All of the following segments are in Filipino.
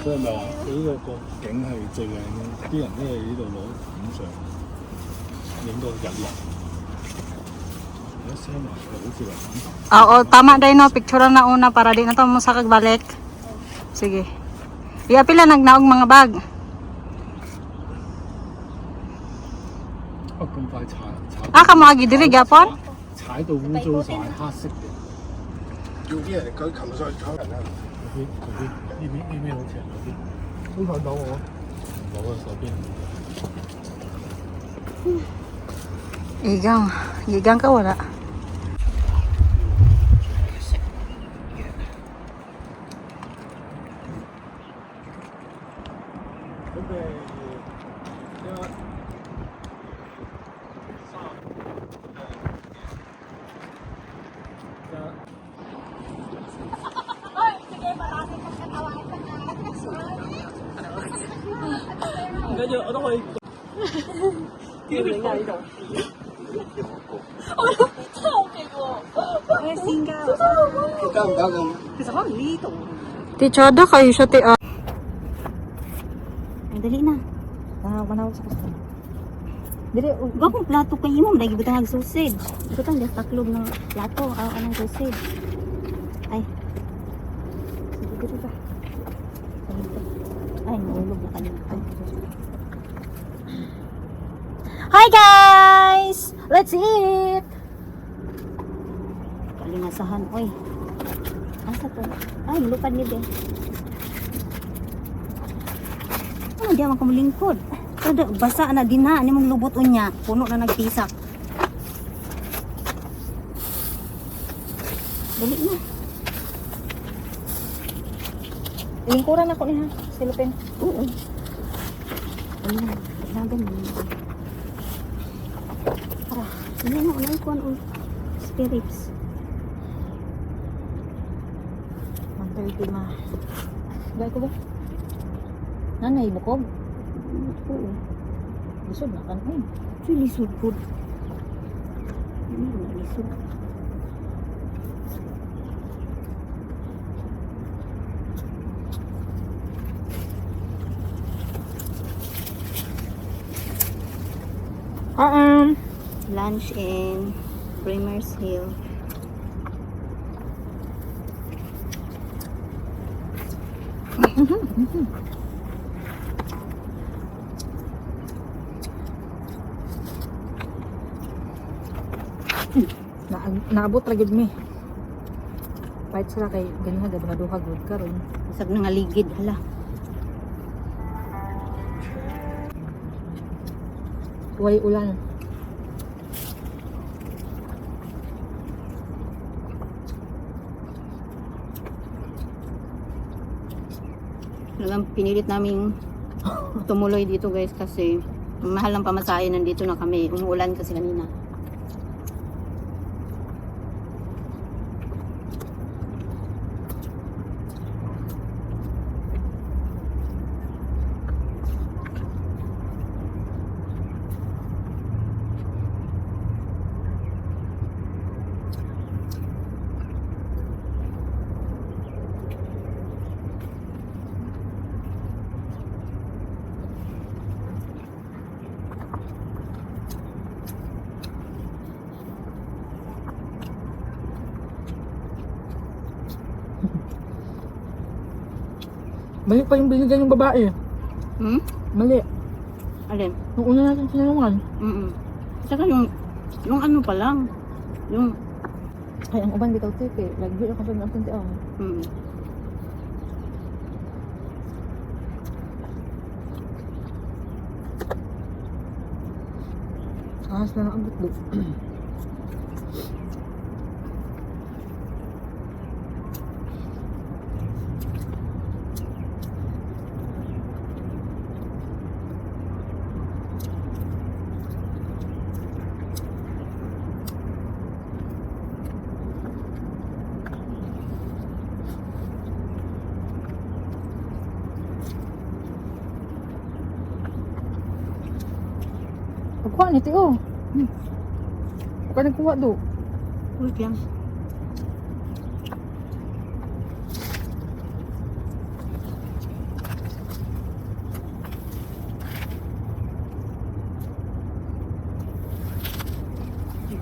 即係咪話佢呢個景係最靚咧？啲人都係呢度攞影相，影個日落。有啲聲話好似話Oo, tama day no. Picture na una para di na to mo sa kagbalik. Sige. Iapila nagnaog mga bag. 咁快踩 Ka mo agi diri gapon? 踩到污糟晒，黑色嘅。要啲人佢擒上去搶人啊！呢邊好似係嗰邊，都睇到我。冇啊，手邊。Igang ka wala. Tichada kayo siya ti. Dali na. Manaw sa kusto. Dili, gawang plato kayo mo, lagi butang ng sausage. Butang gas taklog ng plato, anong sausage. Ay. Sige, dito ba? Ay, nahulog na kanina. Hi guys! Let's eat! Kalingasahan, oy. Asa to? Ay, lupad ni be. Ano, di naman kamulingkod. Kada basa na din na, ani mong lubot unya, puno na nagpisak. Dali na. Lingkuran ako niya, silupin. Oo. Ano na, lagan mo. Para, hindi na, unay ko ang spirits. 1:30 ma. Gaya ko ba? Nanay, bukog? Oo. Lisod na kan. Ay, Ito lisod po. Ano na lisod? Lunch in Primers Hill. naabot ra gid mi. Pahit sila kay ganiha duha gud karon. Isag na nga ligid, hala. Way ulan. Talagang pinilit naming tumuloy dito guys kasi mahal ang pamasahe, nandito na kami. Umuulan kasi kanina. Mali pa yung binigyan ng babae. Hmm? Mali. Alin? Nung una natin sinalungan. Saka yung ano pa lang. Yung Ay, ang uban bitaw tipe. Lagi ako sa natin ti ang. Ahas na naabot do. Pagkuha ni Tio. Pagka nagkuha do. wait lang.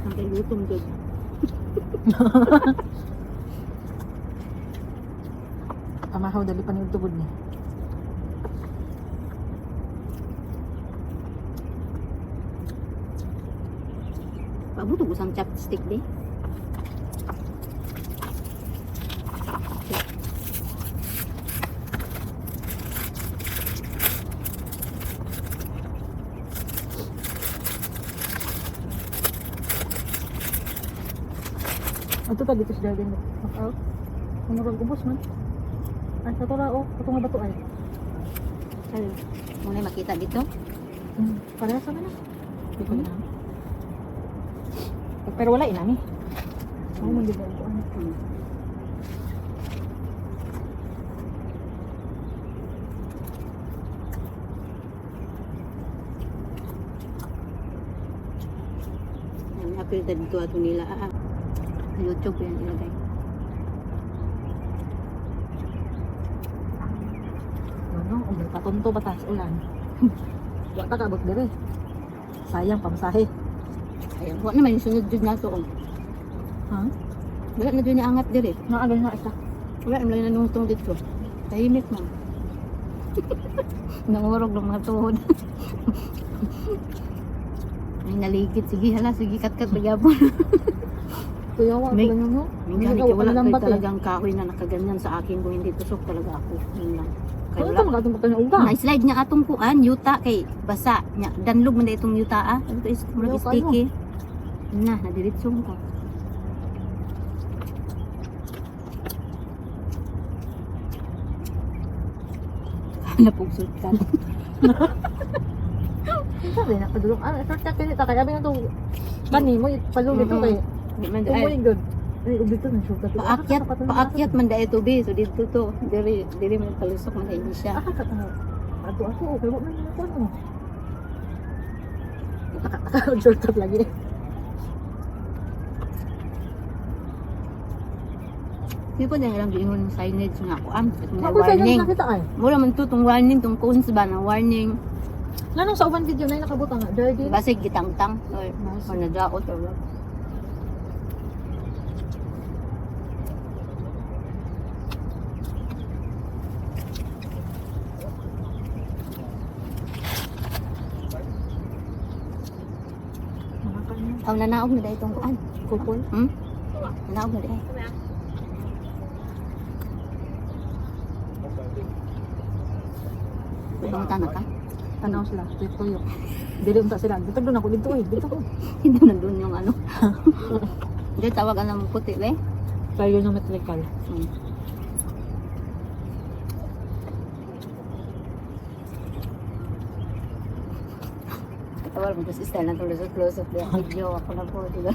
Ang gutom dyan. Amahaw, dali pa niyong tubod niya. Pabuto usang chopstick di. Ito ta dito sa garden. Out. Kung ubos man. Ay, sa tura o. Ito nga bato ay. Ay, muna makita dito. Parehas naman na. Hindi ko na. Pero wala inani. Ako man dito ko ano. Ang apil dito ato nila. YouTube yan ilagay. Ano, umay patunto batas ulan. Wa ta kabot dire. Sayang pamasahe. Ayan, huwag naman yung sunod dyan na to. Ha? Wala na dyan angat dire. Naagal na isa. Wala naman na nungtong dito. Tahimik man. Nangurog ng mga tuhod. Ay, naligid. Sige, hala. Sige, kat-kat. Nagyapon. Kuya wa May- ganyan mo. Minsan, Hindi ka wala lambat kayo talagang kahoy na nakaganyan sa akin. Kung hindi tusok talaga ako. Yun lang. Kaya Ano wala. ito magatong pagka uga? Na-slide niya atong kuan, yuta kay basa niya. Danlog man na itong yuta ah. Ano to is murag Ayaw, sticky. Na, nadiritsong ka. Napugsot ka. Sabi na padulong. Ah, shortcut kasi ta kaya abi na to. Kani mo palulit to kay. Di man Oh my ay, god. Ay, ubi to na shortcut. paakyat man da ito be. So dito to. Diri man palusok man hindi siya. Ah, katanga. Ato ako, okay, wag man yung ano. Shortcut lagi. Di po na alam din yung signage nga kuan. Nga Ako sa warning. nakita ay. Mura man to tong warning, tong cones ba na warning. Nanong sa uban video na yung nakabuta nga. Dirty. Basig gitangtang or nadaot or what. Aw nanaog na dahil itong kuan. Kupol. Nanaog na dahil. Ibang tanah ka? Tanaw sila. Dito yung. Dili unta sila. Dito doon ako. Dito eh. Dito ko. Hindi na doon yung ano. Hindi tawag ang puti be. Trigonometrical. Tawag mo kasi style na tulos close up yung video ako na po, diba?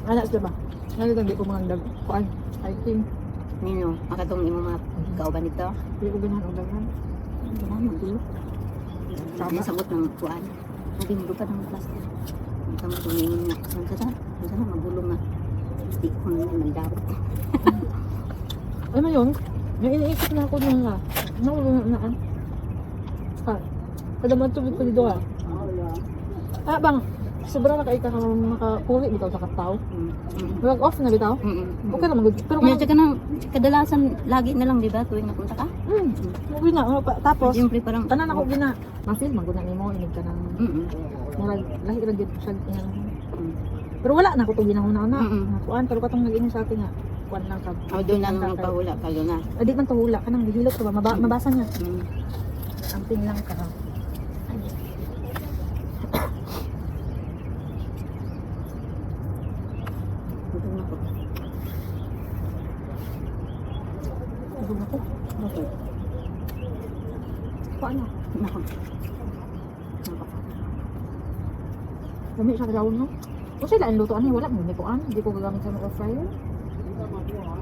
Anak sila ba? Ngayon hindi ko mga dag. Kuan. Hiking. Nino, makatong imo mga kauban nito. Hindi ko ganahan ang daghan. Hindi na magulo. Tama. May sagot ng kuan. Hindi mo pa ng plastic. Hindi ka mo tumingin na. Saan na magulo nga. Hindi ko na nagdawit. Ano yun? Yung iniisip na ako nung nga. Naulo na naan. Ah. Kada man tubig ko dito ah. Ah bang. Sobrang nakaika ka makakuli bitaw sa kataw. Wag off na bitaw. Okay naman good. Pero Kaya kung tsaka nang kadalasan lagi na lang, di ba? Tuwing napunta ka. okay na. Tapos Siyempre parang... tanan ako gina. Masil maguna nimo inig ka nang murag lahi ra gyud siya iyang. Pero wala na ko to ginahuna na. Kuan pero katong nag-ini sa atin nga. Kuan lang ka. O doon na nang magpahula ka doon na. Adi man to hula kanang gihilot ka ba mabasa niya. Amping lang ka. Ito na ko. Ano ko? Okay. Kuan na. Nako. Dami siya kadawon no. Kasi lain luto ani wala mo ni kuan. Di ko gagamit sa air fryer.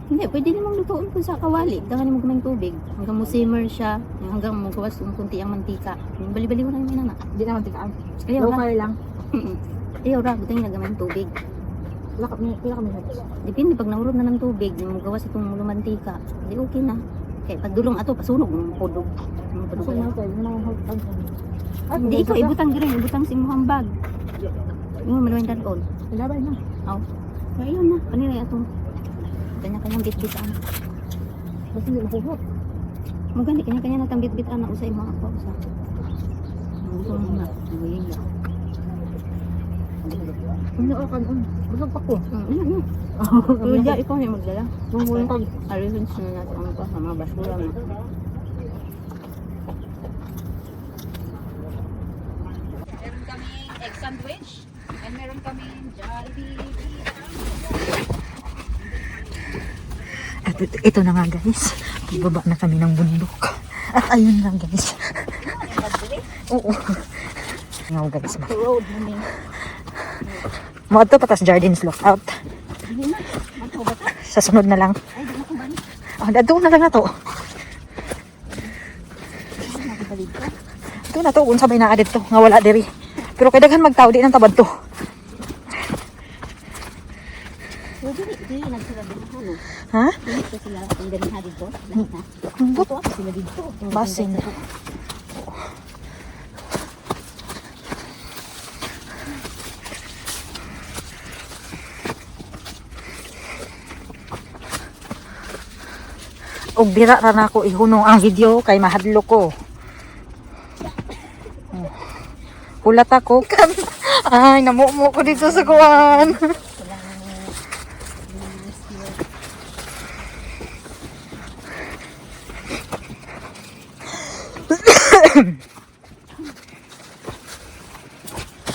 Hindi, pwede namang lutuin kung sa kawali. Dagan mo kaming tubig. Hanggang mo simmer siya. Hanggang mo gawas yung kunti ang mantika. Bali-bali mo lang yung na. Di naman tikaan. Ayaw Low ra. fire lang. Ayaw ra. Butang yung nagamang tubig. Pila kami minutes. Depende pag nahurot na ng tubig. Yung gawas itong mantika. Di okay na. Kaya pagdulong ato, pasunog ng podog. Gusto mo tayo, yun ang hagtan. Hindi, ikaw ibutang diri, ibutang si Muhambag. Yung maluwing danon. Ilabay na. Aw. Kaya yun na, kanina atong kanya-kanyang bit-bitaan. Basta hindi makuhot. Magani, kanya-kanya natang bit-bitaan na usay mga ako. Usa. Gusto mo na, naguying lang. Hindi ako kanon. Busog pa ko. Ano? Pero diya, ikaw na yung magdala. Mungulong ka. Arrange na natin ang pa, mga basura na. Meron kaming egg sandwich and meron kaming Jollibee. At ito na nga guys, pagbaba na kami ng bundok. At ayun na guys. Oo. Ngaw guys. Road mo Mga ito patas Jardins Lookout. Sa sunod na lang. Oh, dadto na lang na to. Ito na to, unsa may naa dito, nga wala diri. Pero kay daghan magtao di nang tabad to. Hindi nagsila din ano. Ha? Hindi ko sila ang ganiha dito. Lahat na. Kumbot. Ito sila dito. Basin. Og dira ra na ako ihunong ang video kay mahadlo ko. Kulat ako kan. Ay, namumo ko dito sa kuwan.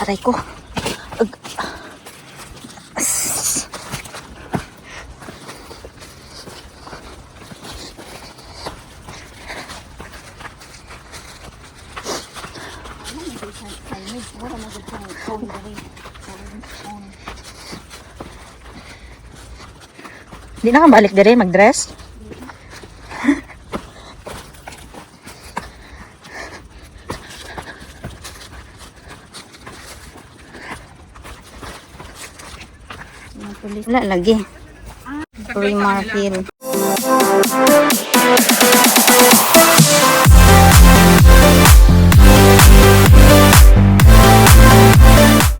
Aray ko. Di na ka balik dire mag-dress? Wala lagi. Free market.